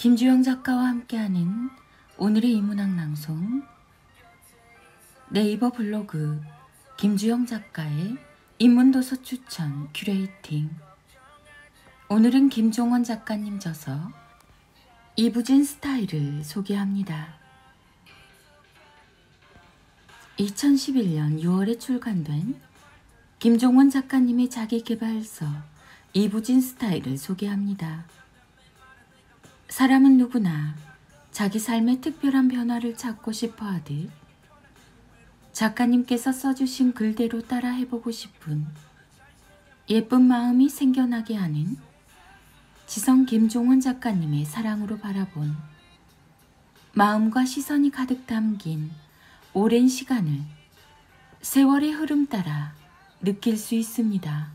김주영 작가와 함께하는 오늘의 인문학 낭송, 네이버 블로그 김주영 작가의 인문도서 추천 큐레이팅. 오늘은 김종원 작가님 저서 이부진 스타일을 소개합니다. 2011년 6월에 출간된 김종원 작가님의 자기계발서 이부진 스타일을 소개합니다. 사람은 누구나 자기 삶의 특별한 변화를 찾고 싶어 하듯 작가님께서 써주신 글대로 따라 해보고 싶은 예쁜 마음이 생겨나게 하는 지성 김종원 작가님의 사랑으로 바라본 마음과 시선이 가득 담긴 오랜 시간을 세월의 흐름 따라 느낄 수 있습니다.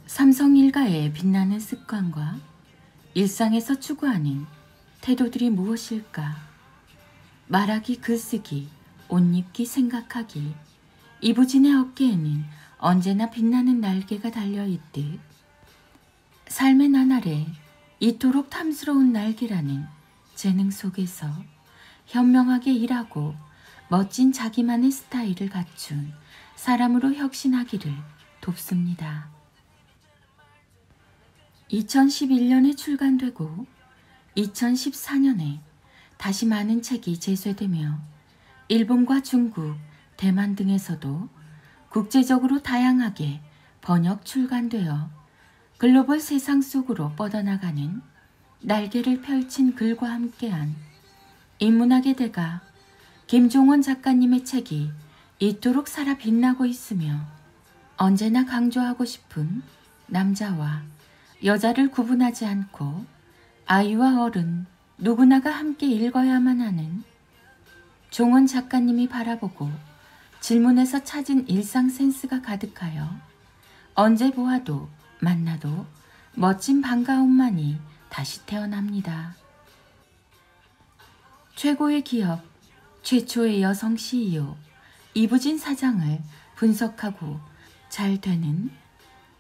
삼성 일가의 빛나는 습관과 일상에서 추구하는 태도들이 무엇일까? 말하기, 글쓰기, 옷 입기, 생각하기. 이부진의 어깨에는 언제나 빛나는 날개가 달려있듯 삶의 나날에 이토록 탐스러운 날개라는 재능 속에서 현명하게 일하고 멋진 자기만의 스타일을 갖춘 사람으로 혁신하기를 돕습니다. 2011년에 출간되고 2014년에 다시 많은 책이 제쇄되며 일본과 중국, 대만 등에서도 국제적으로 다양하게 번역 출간되어 글로벌 세상 속으로 뻗어나가는 날개를 펼친 글과 함께한 인문학의 대가 김종원 작가님의 책이 이토록 살아 빛나고 있으며 언제나 강조하고 싶은 남자와 여자를 구분하지 않고 아이와 어른 누구나가 함께 읽어야만 하는 종원 작가님이 바라보고 질문에서 찾은 일상 센스가 가득하여 언제 보아도 만나도 멋진 반가움만이 다시 태어납니다. 최고의 기업, 최초의 여성 CEO 이부진 사장을 분석하고 잘 되는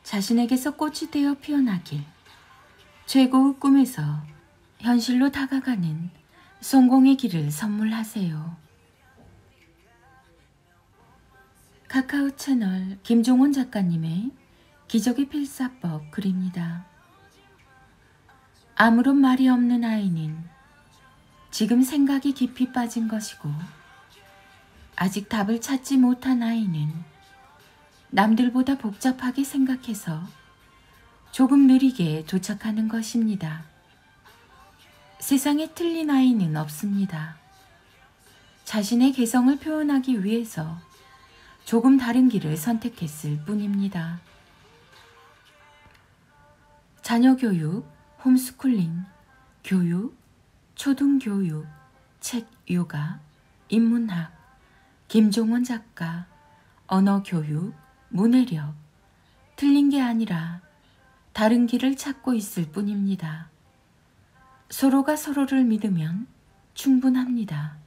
자신에게서 꽃이 되어 피어나길, 최고의 꿈에서 현실로 다가가는 성공의 길을 선물하세요. 카카오 채널 김종원 작가님의 기적의 필사법 글입니다. 아무런 말이 없는 아이는 지금 생각이 깊이 빠진 것이고, 아직 답을 찾지 못한 아이는 남들보다 복잡하게 생각해서 조금 느리게 도착하는 것입니다. 세상에 틀린 아이는 없습니다. 자신의 개성을 표현하기 위해서 조금 다른 길을 선택했을 뿐입니다. 자녀 교육, 홈스쿨링, 교육, 초등교육, 책 육아, 인문학, 김종원 작가, 언어교육, 문해력, 틀린 게 아니라 다른 길을 찾고 있을 뿐입니다. 서로가 서로를 믿으면 충분합니다.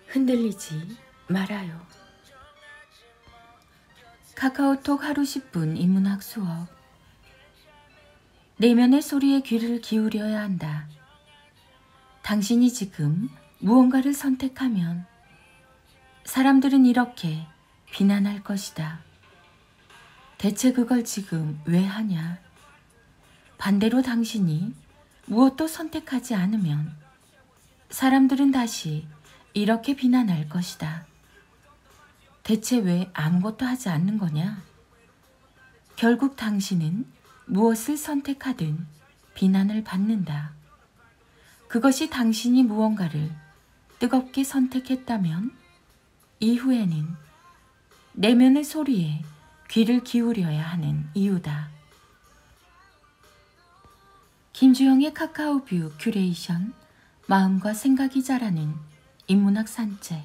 흔들리지 말아요. 카카오톡 하루 10분 인문학 수업. 내면의 소리에 귀를 기울여야 한다. 당신이 지금 무언가를 선택하면 사람들은 이렇게 비난할 것이다. 대체 그걸 지금 왜 하냐? 반대로 당신이 무엇도 선택하지 않으면 사람들은 다시 이렇게 비난할 것이다. 대체 왜 아무것도 하지 않는 거냐? 결국 당신은 무엇을 선택하든 비난을 받는다. 그것이 당신이 무언가를 뜨겁게 선택했다면 이후에는 내면의 소리에 귀를 기울여야 하는 이유다. 김주영의 카카오뷰 큐레이션, 마음과 생각이 자라는 인문학 산책.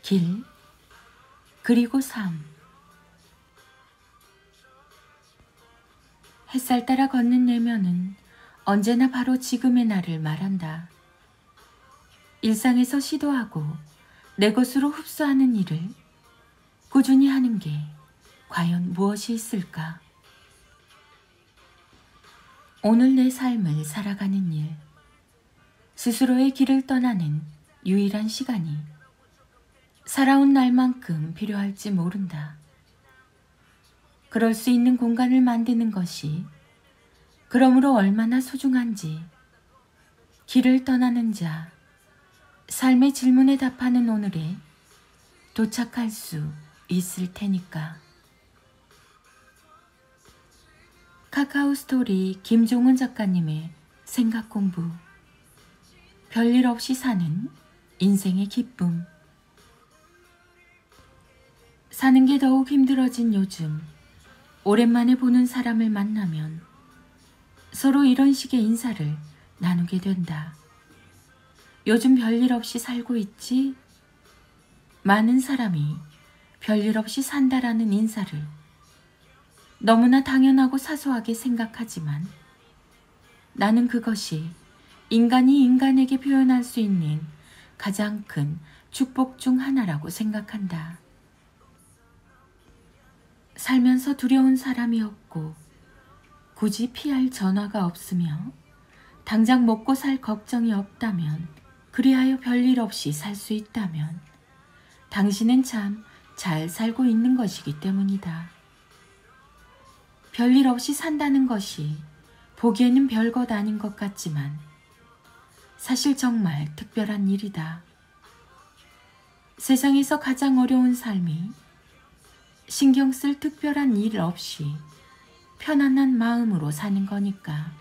길, 그리고 삶. 햇살 따라 걷는 내면은 언제나 바로 지금의 나를 말한다. 일상에서 시도하고 내 것으로 흡수하는 일을 꾸준히 하는 게 과연 무엇이 있을까? 오늘 내 삶을 살아가는 일, 스스로의 길을 떠나는 유일한 시간이 살아온 날만큼 필요할지 모른다. 그럴 수 있는 공간을 만드는 것이 그러므로 얼마나 소중한지 길을 떠나는 자, 삶의 질문에 답하는 오늘에 도착할 수 있을 테니까. 카카오 스토리 김종은 작가님의 생각 공부. 별일 없이 사는 인생의 기쁨. 사는 게 더욱 힘들어진 요즘, 오랜만에 보는 사람을 만나면 서로 이런 식의 인사를 나누게 된다. 요즘 별일 없이 살고 있지? 많은 사람이 별일 없이 산다라는 인사를 너무나 당연하고 사소하게 생각하지만 나는 그것이 인간이 인간에게 표현할 수 있는 가장 큰 축복 중 하나라고 생각한다. 살면서 두려운 사람이 없고 굳이 피할 전화가 없으며 당장 먹고 살 걱정이 없다면, 그리하여 별일 없이 살 수 있다면 당신은 참 잘 살고 있는 것이기 때문이다. 별일 없이 산다는 것이 보기에는 별것 아닌 것 같지만 사실 정말 특별한 일이다. 세상에서 가장 어려운 삶이 신경 쓸 특별한 일 없이 편안한 마음으로 사는 거니까.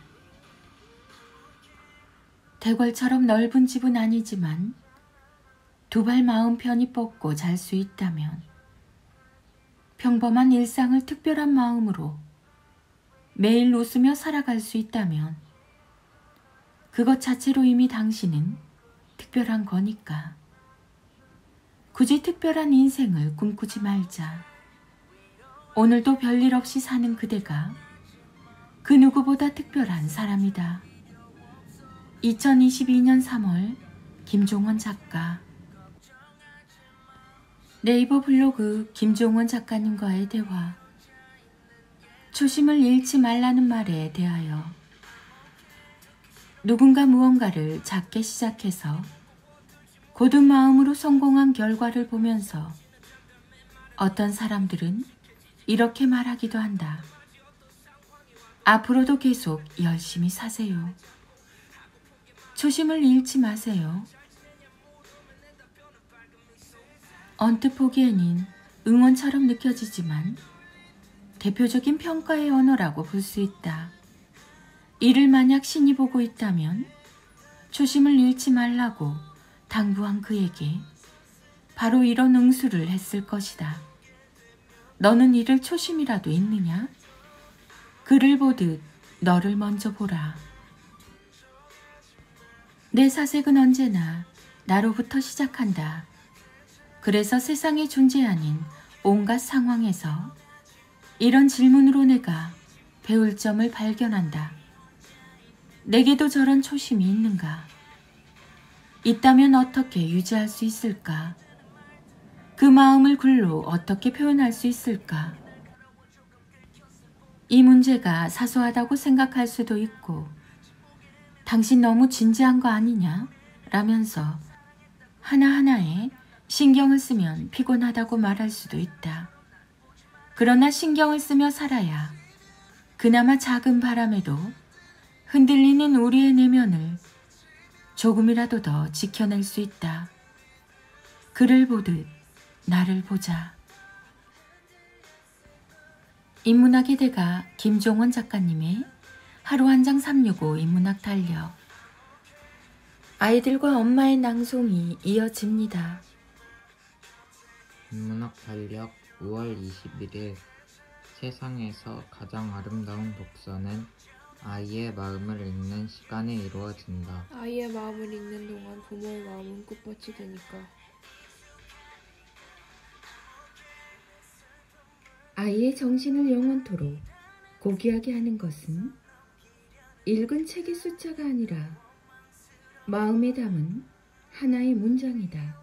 대궐처럼 넓은 집은 아니지만 두 발 마음 편히 뻗고 잘 수 있다면, 평범한 일상을 특별한 마음으로 매일 웃으며 살아갈 수 있다면 그것 자체로 이미 당신은 특별한 거니까. 굳이 특별한 인생을 꿈꾸지 말자. 오늘도 별일 없이 사는 그대가 그 누구보다 특별한 사람이다. 2022년 3월 김종원 작가. 네이버 블로그 김종원 작가님과의 대화. 초심을 잃지 말라는 말에 대하여. 누군가 무언가를 작게 시작해서 고든 마음으로 성공한 결과를 보면서 어떤 사람들은 이렇게 말하기도 한다. 앞으로도 계속 열심히 사세요. 초심을 잃지 마세요. 언뜻 보기에는 응원처럼 느껴지지만 대표적인 평가의 언어라고 볼 수 있다. 이를 만약 신이 보고 있다면 초심을 잃지 말라고 당부한 그에게 바로 이런 응수를 했을 것이다. 너는 이를 초심이라도 있느냐? 그를 보듯 너를 먼저 보라. 내 사색은 언제나 나로부터 시작한다. 그래서 세상에 존재하는 온갖 상황에서 이런 질문으로 내가 배울 점을 발견한다. 내게도 저런 초심이 있는가? 있다면 어떻게 유지할 수 있을까? 그 마음을 글로 어떻게 표현할 수 있을까? 이 문제가 사소하다고 생각할 수도 있고, 당신 너무 진지한 거 아니냐? 라면서 하나하나에 신경을 쓰면 피곤하다고 말할 수도 있다. 그러나 신경을 쓰며 살아야 그나마 작은 바람에도 흔들리는 우리의 내면을 조금이라도 더 지켜낼 수 있다. 그를 보듯 나를 보자. 인문학의 대가 김종원 작가님의 하루 한 장 365 인문학 달력. 아이들과 엄마의 낭송이 이어집니다. 인문학 달력 5월 21일. 세상에서 가장 아름다운 독서는 아이의 마음을 읽는 시간에 이루어진다. 아이의 마음을 읽는 동안 부모의 마음은 꽃밭이 되니까. 아이의 정신을 영원토록 고귀하게 하는 것은 읽은 책의 숫자가 아니라 마음에 담은 하나의 문장이다.